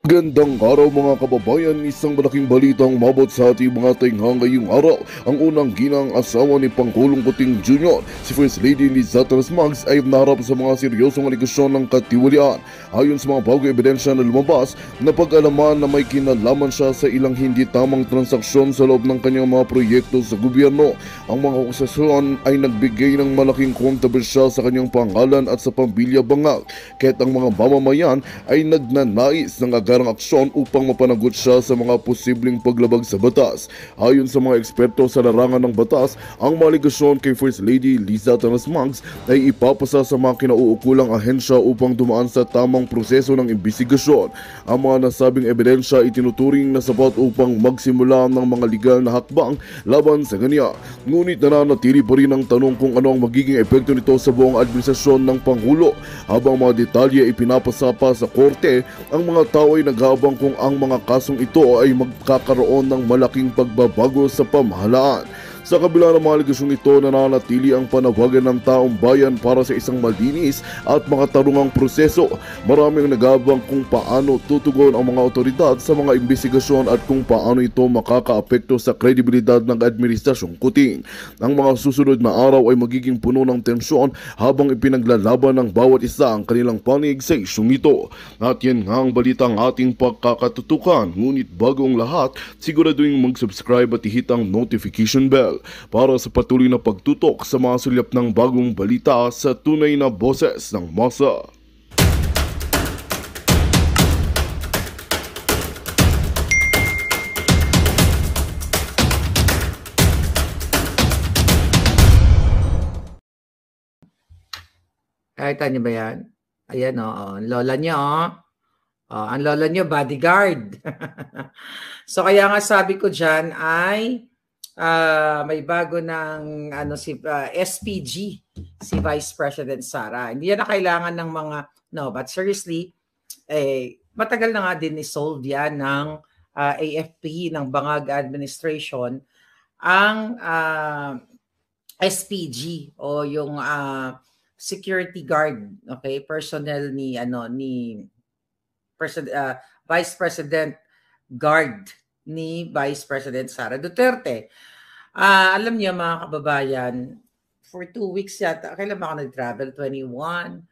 Gandang araw mga kababayan, isang malaking balitang mabot sa ating mga tinga ngayong araw. Ang unang ginang asawa ni Pangulong Kuting Jr., si First Lady Liza Maggs ay naharap sa mga seryosong aligasyon ng katiwalian. Ayon sa mga bagong ebidensya na lumabas, napag-alaman na may kinalaman siya sa ilang hindi tamang transaksyon sa loob ng kanyang mga proyekto sa gobyerno. Ang mga akusasyon ay nagbigay ng malaking kontrobersya sa kanyang pangalan at sa pamilya Bangag, kaya't ang mga mamamayan ay nagnanais ng agarang aksyon upang mapanagot siya sa mga posibleng paglabag sa batas. Ayon sa mga eksperto sa larangan ng batas, ang mga aligasyon kay First Lady Liza Maggs ay ipapasa sa mga kinauukulang ahensya upang dumaan sa tamang proseso ng imbestigasyon. Ang mga nasabing ebidensya ay tinuturing na sapat upang magsimula ng mga legal na hakbang laban sa kanya. Ngunit nananatili pa rin ang tanong kung ano ang magiging epekto nito sa buong administrasyon ng Pangulo. Habang mga detalye ay pinapasa pa sa korte, ang mga tao ay nag-aabang kung ang mga kasong ito ay magkakaroon ng malaking pagbabago sa pamahalaan. Sa kabila ng mga aligasyong ito, nananatili ang panawagan ng taong bayan para sa isang malinis at makatarungang proseso. Marami ang nag-aabang kung paano tutugon ang mga otoridad sa mga imbestigasyon at kung paano ito makakaapekto sa kredibilidad ng administrasyong Kuting. Ang mga susunod na araw ay magiging puno ng tensyon habang ipinaglalaban ng bawat isa ang kanilang panig sa isyong ito. At yan nga ang balitang ating pagkakatutukan. Ngunit bago ang lahat, siguraduhin mag-subscribe at ihit ang notification bell para sa patuloy na pagtutok sa mga sulyap ng bagong balita sa tunay na boses ng masa. Nakita niyo ba yan? Ayan ang lola niyo ang lola niyo bodyguard. So kaya nga sabi ko dyan ay may bago ng si SPG, si Vice President Sara. Hindi yan na kailangan ng mga, but seriously, matagal na nga din isolve yan ng AFP, ng Bangag Administration, ang SPG o yung security guard, okay, personnel ni Vice President guard ni Vice President Sara Duterte. Alam niyo mga kababayan, for 2 weeks yata, kailan ba ako nag-travel? 21.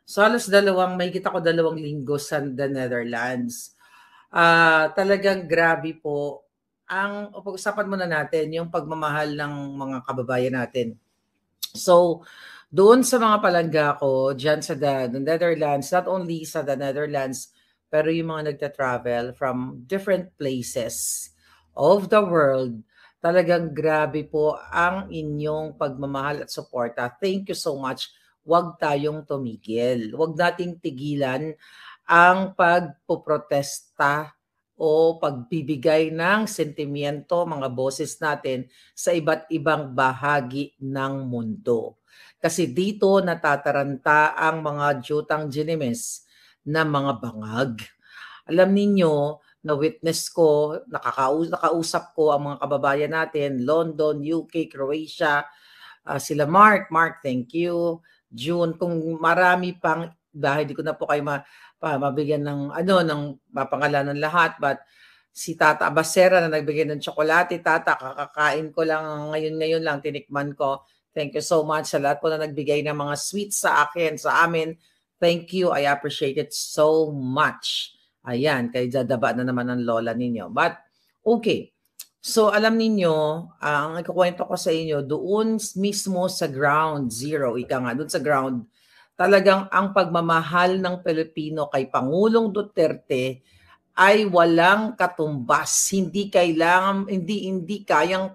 So halos may kita ko 2 linggo sa the Netherlands. Talagang grabe po. Pag-usapan muna natin yung pagmamahal ng mga kababayan natin. So, doon sa mga palangga ko, dyan sa the Netherlands, not only sa the Netherlands, pero yung mga nagta-travel from different places of the world, talagang grabe po ang inyong pagmamahal at suporta. Thank you so much. Huwag tayong tumigil. Huwag nating tigilan ang pagpoprotesta o pagbibigay ng sentimiento, mga boses natin sa iba't ibang bahagi ng mundo. Kasi dito natataranta ang mga jutang ginimes na mga bangag. Alam ninyo, na-witness ko, nakausap ko ang mga kababayan natin, London, UK, Croatia, sila Mark, thank you. June, kung marami pang, dahil di ko na po kayo mabigyan ng mapangalan ng lahat, but si Tata Abasera na nagbigay ng tsokolate, Tata, kakakain ko lang ngayon lang, tinikman ko. Thank you so much sa lahat po na nagbigay ng mga sweets sa akin, sa amin. Thank you. I appreciate it so much. Ayan, kay dadaba na naman ng lola ninyo. But, okay. So, alam ninyo, ang ikukwento ko sa inyo, doon mismo sa ground zero, doon sa ground, talagang ang pagmamahal ng Pilipino kay Pangulong Duterte ay walang katumbas. Hindi kayang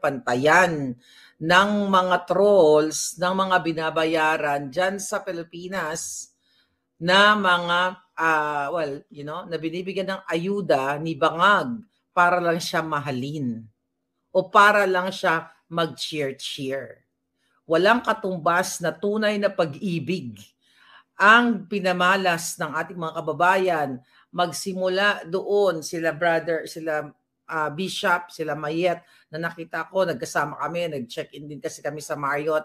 pantayan ng mga trolls, ng mga binabayaran dyan sa Pilipinas na mga, na binibigyan ng ayuda ni Bangag para lang siya mahalin o para lang siya mag-cheer. Walang katumbas na tunay na pag-ibig ang pinamalas ng ating mga kababayan. Magsimula doon sila Bishop, sila Mayet na nakita ko, nagkasama kami, nag-check-in din kasi kami sa Marriott.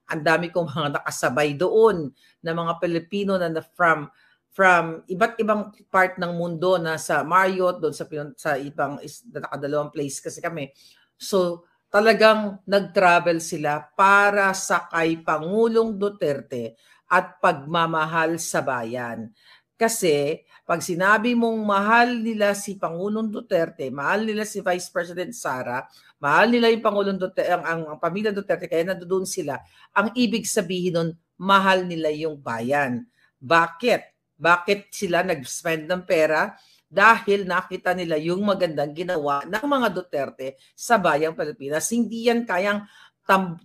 Ang dami kong mga nakasabay doon na mga Pilipino na from from iba't ibang part ng mundo na sa Marriott, doon sa ibang nakadalawang place kasi kami. So, talagang nag-travel sila para sa kay Pangulong Duterte at pagmamahal sa bayan. Kasi pag sinabi mong mahal nila si Pangulong Duterte, mahal nila si Vice President Sara, mahal nila yung Pangulong Duterte, ang pamilya Duterte, kaya nandoon sila, ang ibig sabihin nun, mahal nila yung bayan. Bakit? Bakit sila nag-spend ng pera? Dahil nakita nila yung magandang ginawa ng mga Duterte sa bayang Pilipinas. Hindi yan kayang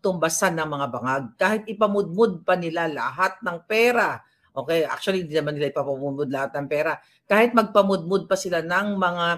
tumbasan ng mga bangag. Kahit ipamudmud pa nila lahat ng pera. Okay, actually hindi naman nila ipapamudmud lahat ng pera. Kahit magpamudmud pa sila ng mga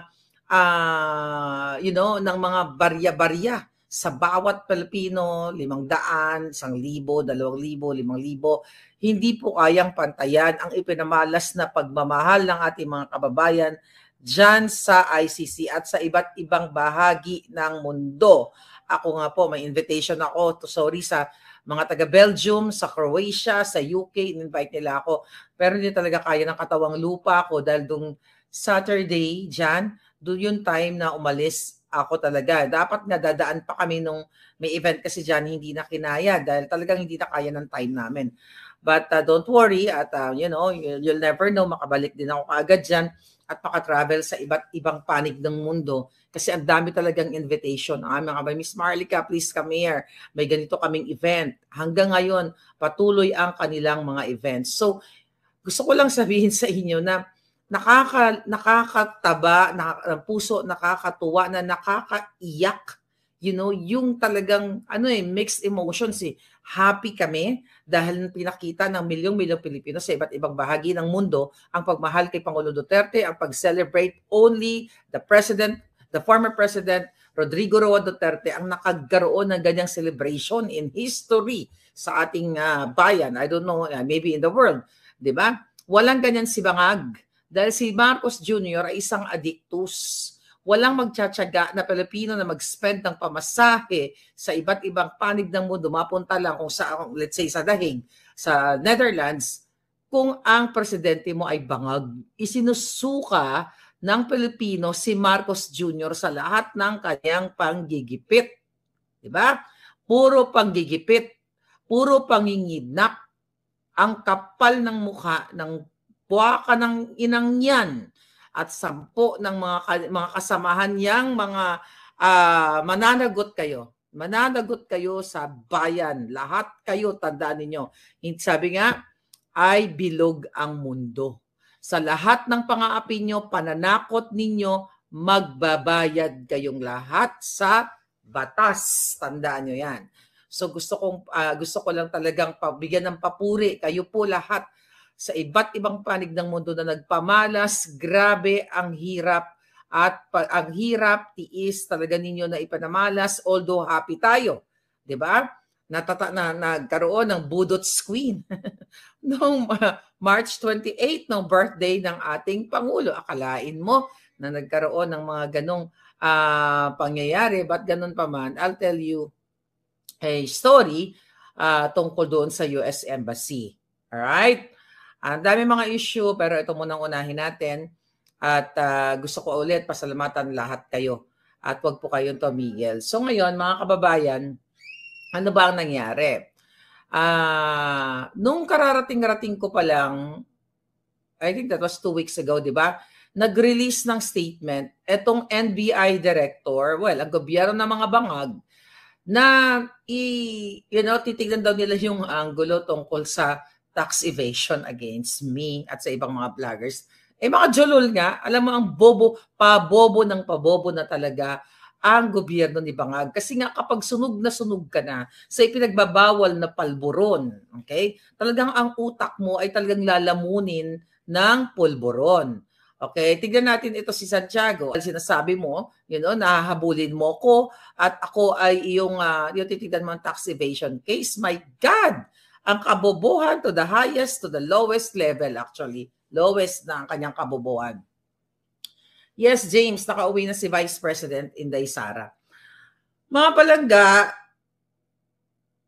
ng mga barya-barya sa bawat Pilipino, 500, 1,000, 2,000, 5,000, hindi po kayang pantayan ang ipinamalas na pagmamahal ng ating mga kababayan dyan sa ICC at sa iba't ibang bahagi ng mundo. Ako nga po, may invitation ako sa mga taga-Belgium, sa Croatia, sa UK, in-invite nila ako. Pero hindi talaga kaya ng katawang lupa ako dahil dung Saturday dyan, doon yung time na umalis ako talaga. Dapat nga dadaan pa kami nung may event kasi dyan, hindi na kinaya dahil talagang hindi na kaya ng time namin. But don't worry at you'll never know, makabalik din ako kaagad dyan at makatravel sa iba't ibang panig ng mundo kasi ang dami talagang invitation. Mga Miss Marlica, please come here. May ganito kaming event. Hanggang ngayon, patuloy ang kanilang mga events. So, gusto ko lang sabihin sa inyo na nakakataba ng puso, nakakatuwa, na nakakaiyak. Yung talagang mixed emotions eh. Happy kami dahil pinakita ng milyong-milyong Pilipino sa iba't ibang bahagi ng mundo ang pagmahal kay Pangulong Duterte, ang pag-celebrate only the former President Rodrigo Roa Duterte ang nakagkaroon ng ganyang celebration in history sa ating bayan. I don't know, maybe in the world. Diba? Walang ganyan si Bangag. Dahil si Marcos Jr. ay isang addictus. Walang magtsatsaga na Pilipino na mag-spend ng pamasahe sa iba't ibang panig ng mundo, mapunta lang kung sa, let's say, sa Dahig, sa Netherlands, kung ang presidente mo ay bangag. Isinusuka ng Pilipino si Marcos Jr. sa lahat ng kanyang panggigipit. Diba? Puro panggigipit, puro pangingidnap, ang kapal ng mukha ng buwaka ng inang yan at 10 ng mga kasamahan niyang mga mananagot kayo sa bayan. Lahat kayo, tandaan ninyo. Sabi nga, ay bilog ang mundo. Sa lahat ng pang-aapi nyo, pananakot ninyo, magbabayad kayong lahat sa batas. Tandaan nyo yan. So gusto ko lang talagang bigyan ng papuri kayo po lahat sa iba't ibang panig ng mundo na nagpamalas. Grabe ang hirap at ang hirap tiis talaga ninyo na ipanamalas, although happy tayo, 'di ba? Nagkaroon ng Budots Queen noong March 28 ng birthday ng ating Pangulo. Akalain mo na nagkaroon ng mga ganong pangyayari, but ganun pa man, I'll tell you a story tungkol doon sa US Embassy. Alright? Ang dami mga issue, pero ito munang unahin natin. At gusto ko ulit pasalamatan lahat kayo. At wag po kayong tumigil. So ngayon, mga kababayan, ano ba ang nangyari? Nung kararating-rating ko pa lang, I think that was 2 weeks ago, di ba? Nag-release ng statement, etong NBI director, ang gobyerno ng mga bangag, na titignan daw nila yung angulo tungkol sa tax evasion against me at sa ibang mga vloggers. Mga jolol nga, alam mo ang pabobo na talaga ang gobyerno ni Bangag. Kasi nga kapag sunog ka na sa ipinagbabawal na palburon, okay? Talagang ang utak mo ay talagang lalamunin ng pulburon. Okay, tignan natin ito si Santiago. Sinasabi mo, nahahabulin mo ko at ako ay yung titignan mo ang tax evasion case. My God! Ang kabobohan to the highest, to the lowest level actually. Lowest na ang kanyang kabobohan. Yes, James, nakauwi na si Vice President Inday Sara. Mga palangga,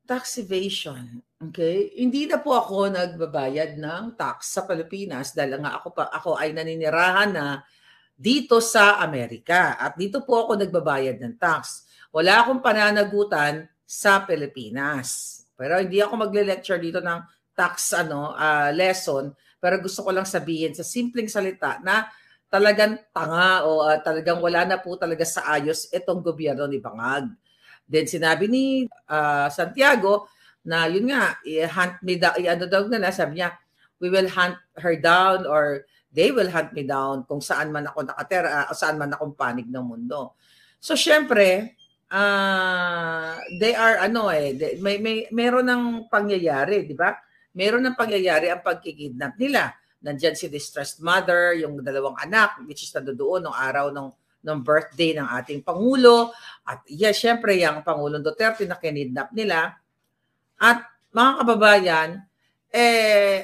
tax evasion. Okay, hindi na po ako nagbabayad ng tax sa Pilipinas dahil nga ako ay naninirahan na dito sa Amerika at dito po ako nagbabayad ng tax. Wala akong pananagutan sa Pilipinas. Pero hindi ako magle-lecture dito ng tax lesson, pero gusto ko lang sabihin sa simpleng salita na talagang tanga o talagang wala na po talaga sa ayos itong gobyerno ni Bangag. Then sinabi ni Santiago na yun nga, i-hunt me down, ano daw nila, sabi niya, we will hunt her down or they will hunt me down kung saan man ako nakatera, saan man akong panig ng mundo. So syempre, they are meron ng pangyayari, di ba? Meron ng pangyayari ang pagkikidnap nila. Nandiyan si distressed mother, yung dalawang anak, which is nandoon nung araw ng birthday ng ating Pangulo. At syempre, yung Pangulong Duterte na kinidnap nila. At mga kababayan,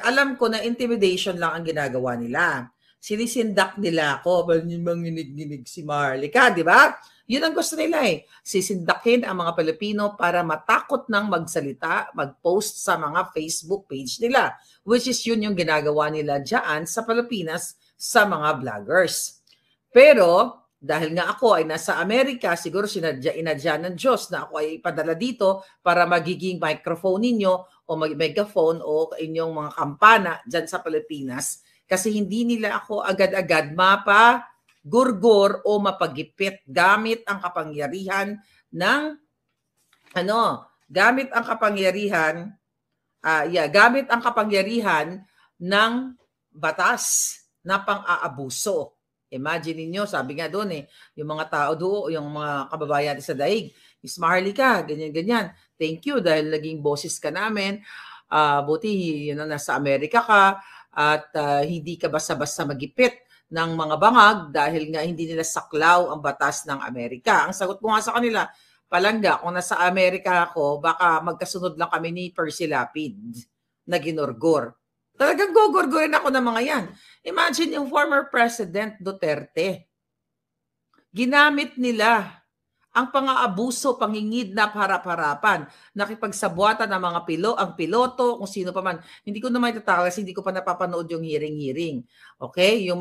alam ko na intimidation lang ang ginagawa nila. Sinisindak nila ako, manginig-ginig si Marlica, di ba? Yun ang gusto nila eh. Sisindakin ang mga Pilipino para matakot ng magsalita, mag-post sa mga Facebook page nila. Which is yun yung ginagawa nila dyan sa Pilipinas sa mga vloggers. Pero dahil nga ako ay nasa Amerika, siguro inadya ng Diyos na ako ay ipadala dito para magiging microphone ninyo o megaphone o inyong mga kampana dyan sa Pilipinas. Kasi hindi nila ako agad-agad mapagurgur o mapagipit gamit ang kapangyarihan ng gamit ang kapangyarihan ng batas na pang-aabuso. Imagine niyo, sabi nga doon yung mga tao doon, yung mga kababayan sa daig, Miss Marlica, ganyan-ganyan. Thank you dahil naging boses ka namin. Buti nasa Amerika ka at hindi ka basta-basta magipit ng mga bangag dahil nga hindi nila saklaw ang batas ng Amerika. Ang sagot ko nga sa kanila, palangga, kung nasa Amerika ako, baka magkasunod lang kami ni Percy Lapid na ginurgur. Talagang gugurgurin ako ng mga yan. Imagine yung former President Duterte. Ginamit nila ang pang-aabuso, pangingidnap, harap-harapan, nakipagsabuatan ng mga piloto, kung sino pa man. Hindi ko naman itatakas, hindi ko pa napapanood yung hearing. Okay? Yung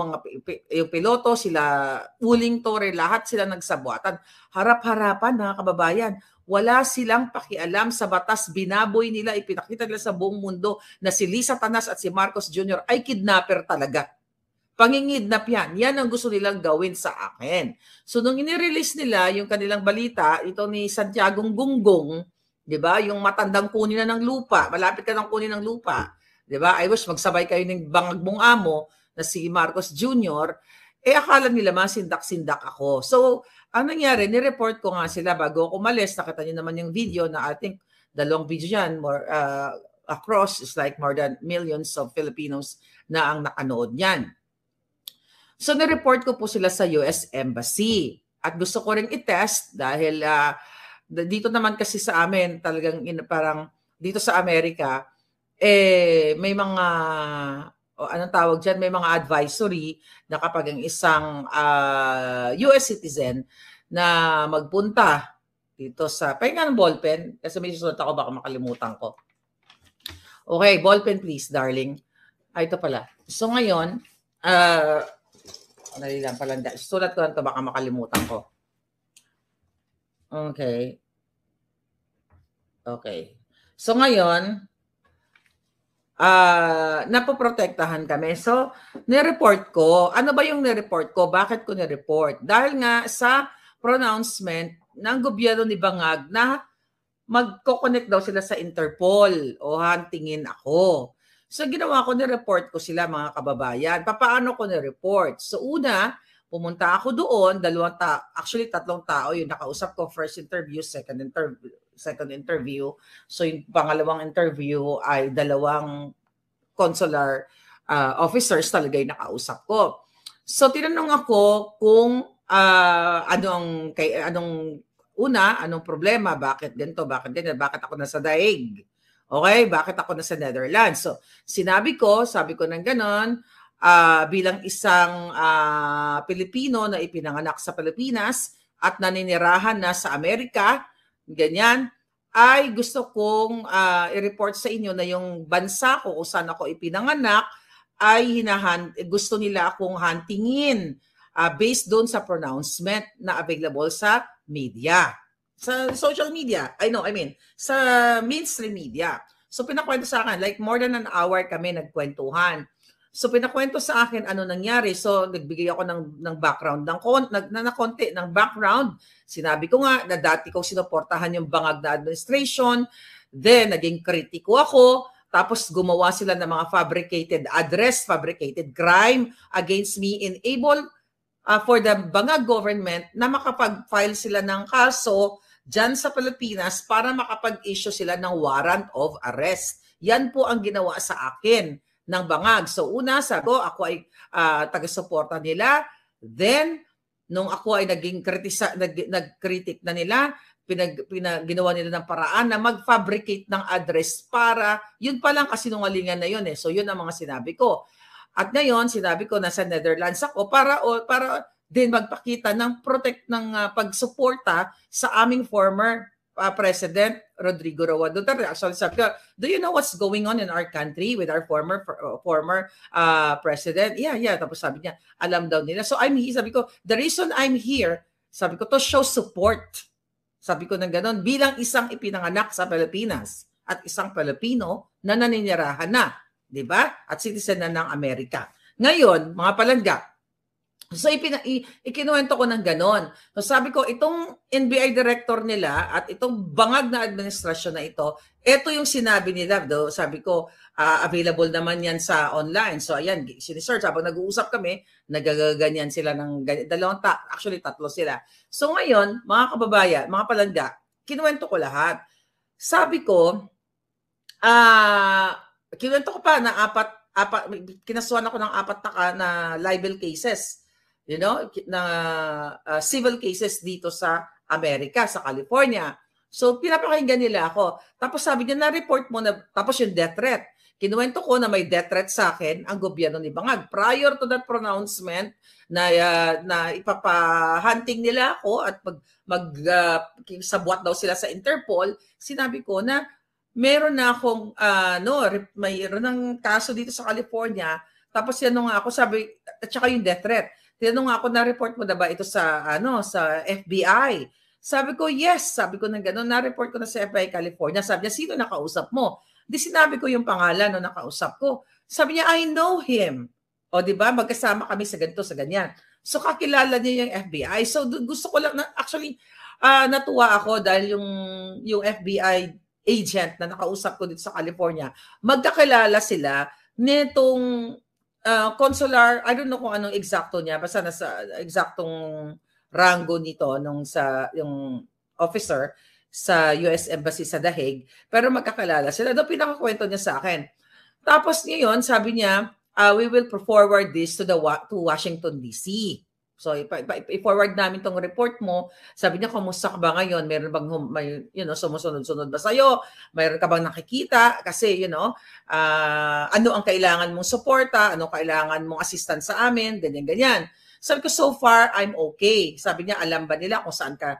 piloto, sila Uling Torre, lahat sila nagsabuatan. Harap-harapan, mga kababayan. Wala silang pakialam sa batas, binaboy nila, ipinakita nila sa buong mundo na si Lisa Tanas at si Marcos Jr. ay kidnapper talaga. Pangingidnap yan. Yan ang gusto nilang gawin sa akin. So, nung inirelease nila yung kanilang balita, ito ni Santiago Gunggong, di ba? Yung matandang kunin na ng lupa. Malapit ka ng kunin ng lupa. Di ba? I wish magsabay kayo ng bangag mong amo na si Marcos Jr. Akala nila masindak-sindak ako. So, ang nangyari, nireport ko nga sila bago ako umalis. Nakita niyo naman yung video na I think dalawang video yan more, across is like more than millions of Filipinos na ang nakanood niyan. So, nireport ko po sila sa US Embassy. At gusto ko rin i-test dahil dito naman kasi sa amin, talagang parang dito sa Amerika, may mga, anong tawag dyan, may mga advisory na kapag ang isang US citizen na magpunta dito sa, pahinga ng ballpen, kasi may susunod ako, baka makalimutan ko. Okay, ballpen please, darling. Ito pala. So, ngayon, lang pala. Sulat ko lang ito, baka makalimutan ko. Okay. Okay. So ngayon, napoprotektahan kami. So, nireport ko. Ano ba yung nireport ko? Bakit ko nireport? Dahil nga sa pronouncement ng gobyerno ni Bangag na magko-connect daw sila sa Interpol o huntingin ako. So ginawa ko, ni-report ko sila mga kababayan. Paano ko ni-report? So una, pumunta ako doon, actually 3 tao yung nakausap ko. First interview, second interview. So yung pangalawang interview ay 2 consular officers talaga yung nakausap ko. So tinanong ako kung anong problema, bakit ganito, bakit ganyan, bakit ako nasa daig. Okay, bakit ako nasa Netherlands? So, sabi ko ng ganon, bilang isang Pilipino na ipinanganak sa Pilipinas at naninirahan na sa Amerika, ganyan, ay gusto kong i-report sa inyo na yung bansa ko kung saan ako ipinanganak ay gusto nila akong huntingin based doon sa pronouncement na available sa media. Sa social media. I mean, sa mainstream media. So pinakwento sa akin, like more than an hour kami nagkwentuhan. So pinakwento sa akin ano nangyari. So nagbigay ako ng background, ng konti ng background. Sinabi ko nga na dati ko sinuportahan yung bangag na administration. Then naging kritiko ako. Tapos gumawa sila ng mga fabricated address, fabricated crime against me, enable for the bangag government na makapag-file sila ng kaso dyan sa Pilipinas para makapag-issue sila ng warrant of arrest. Yan po ang ginawa sa akin ng bangag. So una, sabi ko, ako ay taga-suporta nila. Then, nung ako ay nag-critic na nila, ginawa nila ng paraan na mag-fabricate ng address para, yun palang kasinungalingan na yun eh. So yun ang mga sinabi ko. At ngayon, sinabi ko nasa Netherlands ako para din magpakita ng pagsuporta sa aming former President Rodrigo Roa Duterte. Actually, sabi ko, do you know what's going on in our country with our former president? Yeah. Tapos sabi niya, alam daw nila. So sabi ko, the reason I'm here, sabi ko, to show support. Sabi ko ng ganon, bilang isang ipinanganak sa Pilipinas at isang Pilipino na naninirahan na, di ba? At citizen na ng Amerika. Ngayon, mga palangga, so ikinuwento ko ng ganon. So sabi ko, itong NBI director nila at itong bangag na administrasyon na ito yung sinabi nila. Sabi ko, available naman yan sa online. So ayan, sinisearch. Habang nag-uusap kami, nagaganyan sila ng actually tatlo sila. So ngayon, mga kababayan, mga palangga, kinuwento ko lahat. Sabi ko, kinuwento ko pa na kinasuhan ako ng 4 na libel cases. Na civil cases dito sa Amerika, sa California. So, pinapakinggan nila ako. Tapos sabi niya, na-report mo na, tapos yung death threat. Kinuwento ko na may death threat sa akin ang gobyerno ni Bangag. Prior to that pronouncement na ipapahunting nila ako at sabwat daw sila sa Interpol, sinabi ko na meron na akong, mayroon ng kaso dito sa California. Tapos yan nga ako, sabi, at saka yung death threat. Tinanong ako, na-report mo na ba ito sa FBI? Sabi ko, yes. Sabi ko na gano'n, na-report ko na sa FBI California. Sabi niya, sino nakausap mo? Di sinabi ko yung pangalan no nakausap ko. Sabi niya, I know him. O di ba, magkasama kami sa ganito, sa ganyan. So kakilala niya yung FBI. So gusto ko lang, actually, natuwa ako dahil yung FBI agent na nakausap ko dito sa California, magkakilala sila nitong consular, I don't know kung anong eksakto niya, basta nasa eksaktong rango nito yung officer sa US Embassy sa The Hague, pero magkakalala sila. Doon pinakakwento niya sa akin. Tapos ngayon, sabi niya, we will forward this to Washington DC. So i-forward namin tong report mo. Sabi niya, kumusta ka ba ngayon? Meron bang sumusunod-sunod ba sa'yo? Mayroon ka bang nakikita? Kasi ano ang kailangan mong suporta? Ano kailangan mong assistance sa amin? Ganyan. Sabi ko, so far, I'm okay. Sabi niya, alam ba nila kung saan ka,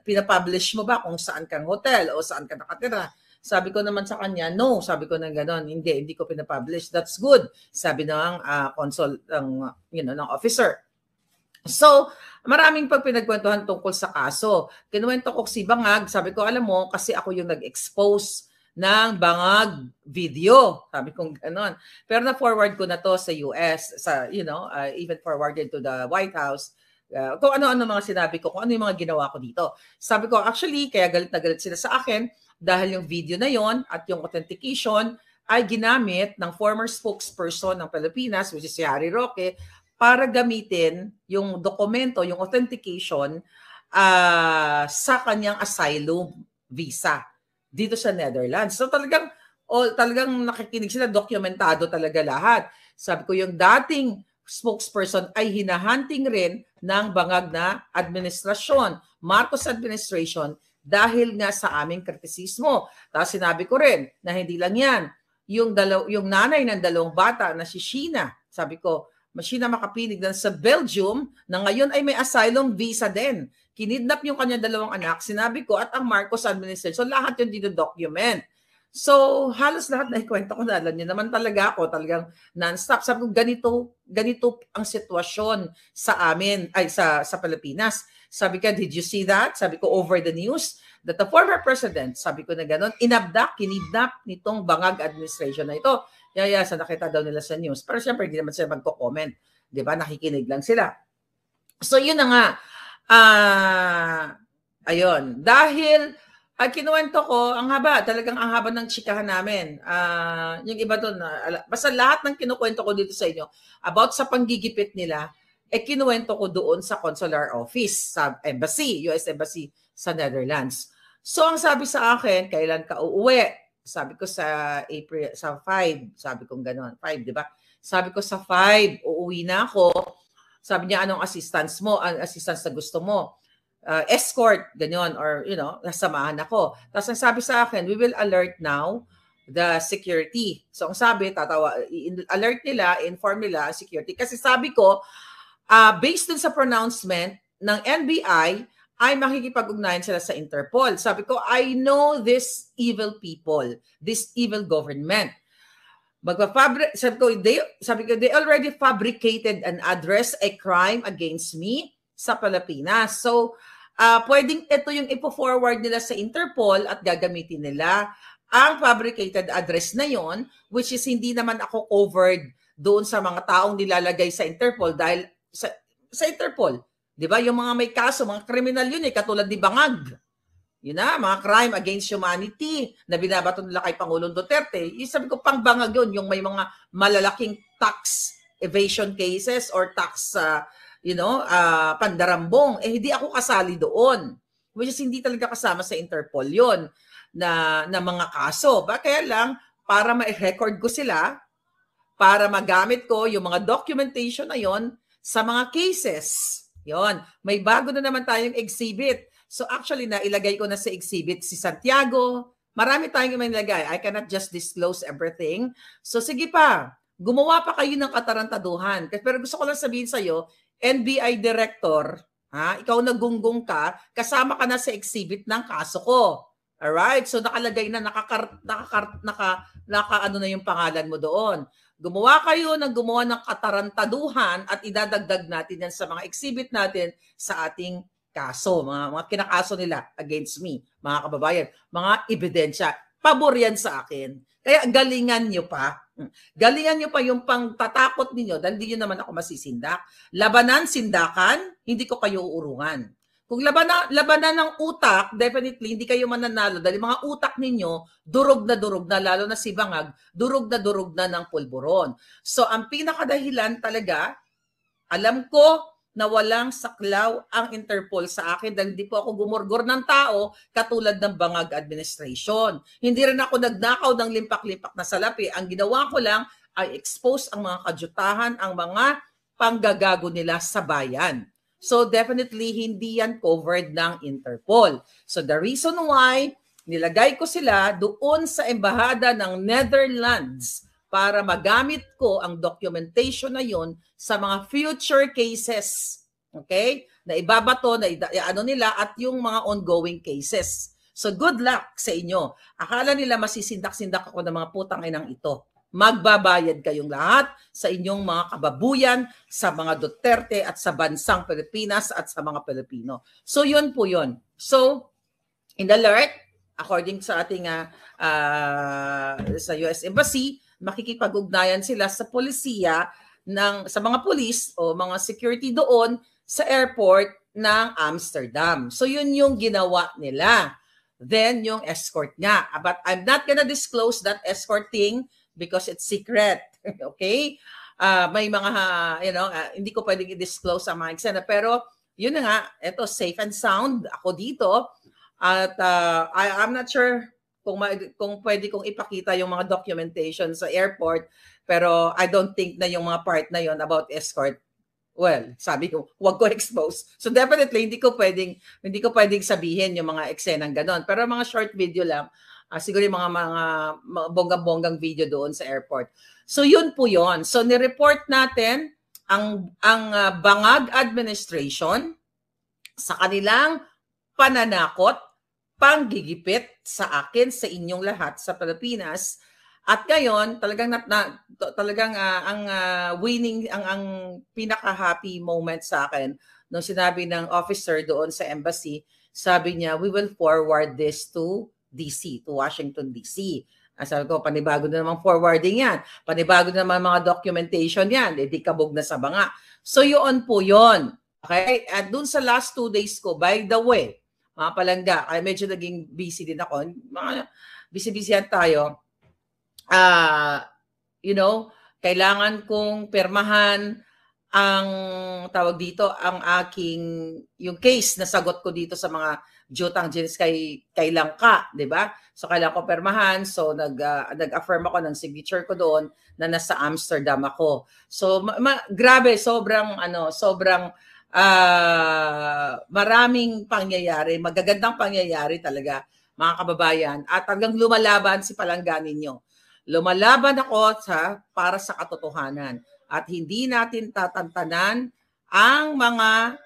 pinapublish mo ba kung saan kang hotel o saan ka nakatira? Sabi ko naman sa kanya, no. Sabi ko ng ganon, hindi ko pinapublish. That's good. Sabi ng consul, ng officer. So, maraming pinagkwentuhan tungkol sa kaso. Kinuwento ko si Bangag, sabi ko, alam mo, kasi ako yung nag-expose ng Bangag video. Sabi kong ganon. Pero na-forward ko na to sa US, even forwarded to the White House. Kung ano-ano mga sinabi ko, kung ano yung mga ginawa ko dito. Sabi ko, actually, kaya galit na galit sila sa akin dahil yung video na yon at yung authentication ay ginamit ng former spokesperson ng Pilipinas, which is si Harry Roque, para gamitin yung dokumento, yung authentication sa kanyang asylum visa dito sa Netherlands. So talagang nakikinig sila, dokumentado talaga lahat. Sabi ko, yung dating spokesperson ay hinahunting rin ng bangag na administrasyon, Marcos administration, dahil nga sa aming kritisismo. Tapos sinabi ko rin na hindi lang yan, yung nanay ng 2 bata na si Sheena, sabi ko, Machina Makapinig na sa Belgium na ngayon ay may asylum visa din. Kinidnap yung kanyang 2 anak, sinabi ko, at ang Marcos administration. So lahat yun dito-document. So halos lahat na ikwento ko na, alam niyo naman talaga ako, talagang non-stop. Sabi ko, ganito ang sitwasyon sa amin, ay sa Pilipinas. Sabi ko, did you see that? Sabi ko, over the news, that the former president, sabi ko na gano'n, kinidnap nitong bangag administration na ito. Sa nakita daw nila sa news. Pero siyempre, hindi naman sila magko-comment. Di ba? Nakikinig lang sila. So, yun na nga. Ayun. Dahil, kinuwento ko, talagang ang haba ng chikahan namin. Yung iba doon, basta lahat ng kinukwento ko dito sa inyo, about sa panggigipit nila, kinuwento ko doon sa consular office, sa embassy, US Embassy sa Netherlands. So, ang sabi sa akin, kailan ka uuwi? Sabi ko sa April, sa 5, sabi kong gano'n, 5, di ba? Sabi ko sa 5, uuwi na ako. Sabi niya, anong assistance mo? Ang assistance na gusto mo? Escort, gano'n, or, nasamahan ako. Tapos ang sabi sa akin, we will alert now the security. So, ang sabi, alert nila, inform nila, security. Kasi sabi ko, based dun sa pronouncement ng NBI, ay makikipag-ugnayan sila sa Interpol. Sabi ko, I know these evil people, this evil government. Sabi ko, they already fabricated and addressed a crime against me sa Pilipinas. So, pwedeng ito yung ipo-forward nila sa Interpol at gagamitin nila ang fabricated address na yon, which is hindi naman ako covered doon sa mga taong nilalagay sa Interpol dahil sa Interpol. Di ba? Yung mga may kaso, mga kriminal yun katulad ni Bangag. Yun na, mga crime against humanity na binabato nila kay Pangulong Duterte. Sabi ko, pang Bangag yun, yung may mga malalaking tax evasion cases or tax, pandarambong. Hindi ako kasali doon. Which is hindi talaga kasama sa Interpol yun na mga kaso. Kaya lang, para ma-record ko sila, para magamit ko yung mga documentation na yon sa mga cases. Yon, may bago na naman tayong exhibit. So actually, nailagay ko na sa exhibit si Santiago. Marami tayong manilagay. I cannot just disclose everything. So sige pa, gumawa pa kayo ng katarantaduhan. Pero gusto ko lang sabihin sa'yo, NBI Director, ikaw nagunggong ka, kasama ka na sa exhibit ng kaso ko. Alright? So nakalagay na, ano na yung pangalan mo doon. Gumawa ng katarantaduhan at idadagdag natin yan sa mga exhibit natin sa ating kaso, mga kinakaso nila against me, mga kababayan, mga ebidensya. Pabor yan sa akin. Kaya galingan nyo pa. Galingan nyo pa yung pangtatakot ninyo dahil hindi nyo naman ako masisindak. Labanan, sindakan, hindi ko kayo uurungan. Kung labanan ng utak, definitely hindi kayo mananalo dahil mga utak ninyo, durog na, lalo na si Bangag, durog na ng pulburon. So, ang pinakadahilan talaga, alam ko na walang saklaw ang Interpol sa akin dahil hindi po ako gumurgor ng tao katulad ng Bangag administration. Hindi rin ako nagnakaw ng limpak-limpak na salapi. Ang ginawa ko lang ay expose ang mga kadyutahan, ang mga panggagago nila sa bayan. So definitely hindi yan covered ng Interpol. So the reason why nilagay ko sila doon sa embahada ng Netherlands para magamit ko ang documentation na yon sa mga future cases. Okay? Na ibabato, na ano nila at yung mga ongoing cases. So good luck sa inyo. Akala nila masisindak-sindak ako ng mga putang inang ito. Magbabayad kayong lahat sa inyong mga kababuyan, sa mga Duterte at sa bansang Pilipinas at sa mga Pilipino. So yun po yun. So in alert, according sa ating sa US Embassy, makikipag-ugnayan sila sa polisiya, sa mga police o mga security doon sa airport ng Amsterdam. So yun yung ginawa nila. Then yung escort nga. But I'm not gonna disclose that escort thing because it's secret. Okay? May mga, hindi ko pwedeng i-disclose ang mga eksena. Pero, yun na nga, ito, safe and sound ako dito. At I'm not sure kung pwede kong ipakita yung mga documentation sa airport. Pero, I don't think na yung mga part na yon about escort, well, sabi ko, huwag ko expose. So, definitely, hindi ko pwedeng sabihin yung mga eksenang ganon. Pero, mga short video lang, siguro yung mga bonggang-bonggang video doon sa airport. So, yun po yun. So, nireport natin ang Bangag administration sa kanilang pananakot, panggigipit sa akin, sa inyong lahat sa Pilipinas. At ngayon, talagang ang winning, ang pinaka-happy moment sa akin nung sinabi ng officer doon sa embassy, sabi niya, we will forward this to DC, to Washington, DC. Sabi ko, panibago na namang forwarding yan. Panibago na naman mga documentation yan. Di kabog na sa banga. So yun po yun. Okay? At dun sa last 2 days ko, by the way, mga palangga, kaya medyo naging busy din ako. Mga busy-busy yan tayo. Kailangan kong permahan ang tawag dito, ang aking, yung case na sagot ko dito sa mga jutang jeans kay Langka, di ba? So kailangan ko permahan, so nag-affirm ako ng signature ko doon na nasa Amsterdam ako. So grabe, sobrang maraming pangyayari, magagandang pangyayari talaga, mga kababayan, at talagang lumalaban si palangga ninyo. Lumalaban ako para sa katotohanan at hindi natin tatantanan ang mga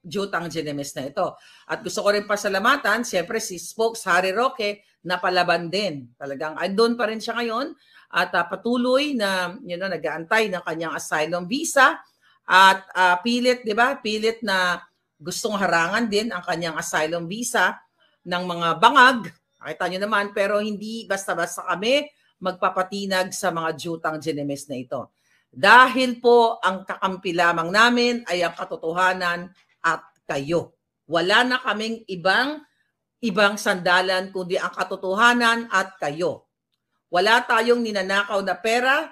jutang GNMS na ito. At gusto ko rin pasalamatan, siyempre si Spokes Harry Roque na palaban din. Talagang andun pa rin siya ngayon at patuloy na nag-aantay ng kanyang asylum visa at pilit, 'di ba? Pilit na gustong harangan din ang kanyang asylum visa ng mga bangag. Nakita nyo naman, pero hindi basta-basta kami magpapatinag sa mga jutang GNMS na ito. Dahil po ang kakampi lamang namin ay ang katotohanan at kayo. Wala na kaming ibang sandalan kundi ang katotohanan at kayo. Wala tayong ninanakaw na pera.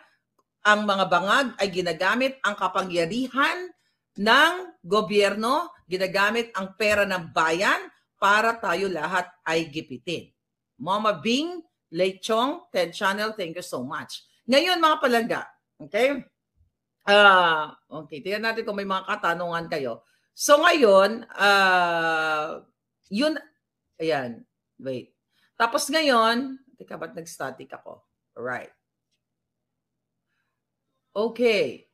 Ang mga bangag ay ginagamit ang kapangyarihan ng gobyerno, ginagamit ang pera ng bayan para tayo lahat ay gipitin. Mama Bing, Lake Chong, Ted Channel, thank you so much. Ngayon mga palangga, okay? Okay, tingnan natin kung may mga katanungan kayo. So ngayon, ayan, wait. Tapos ngayon, teka, ba't nag-static ako? Alright. Okay.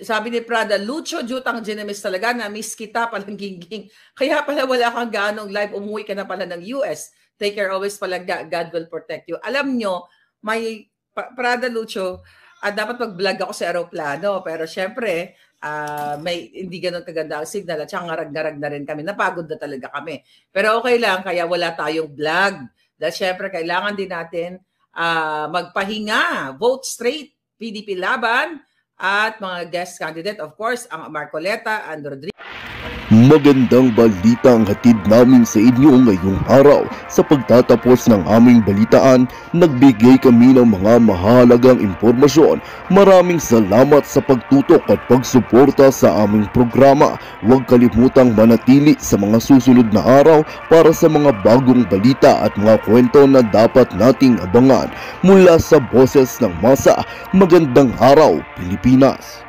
Sabi ni Prada, Lucho, jutang GNMS talaga, na-miss kita palang gingging. Kaya pala wala kang ganong live, umuwi ka na pala ng US. Take care always palangga, God will protect you. Alam nyo, may Prada Lucho, dapat mag-vlog ako sa aeroplano, pero syempre, may hindi ganun kaganda ang signal at saka ngarag-ngarag na rin kami. Napagod na talaga kami. Pero okay lang, kaya wala tayong vlog. Dahil syempre, kailangan din natin magpahinga, vote straight, PDP laban, at mga guest candidate, of course, ang Marcoleta and Rodriguez. Magandang balita ang hatid namin sa inyo ngayong araw. Sa pagtatapos ng aming balitaan, nagbigay kami ng mga mahalagang impormasyon. Maraming salamat sa pagtutok at pagsuporta sa aming programa. Huwag kalimutang manatili sa mga susunod na araw para sa mga bagong balita at mga kwento na dapat nating abangan. Mula sa Boses ng Masa, magandang araw, Pilipinas!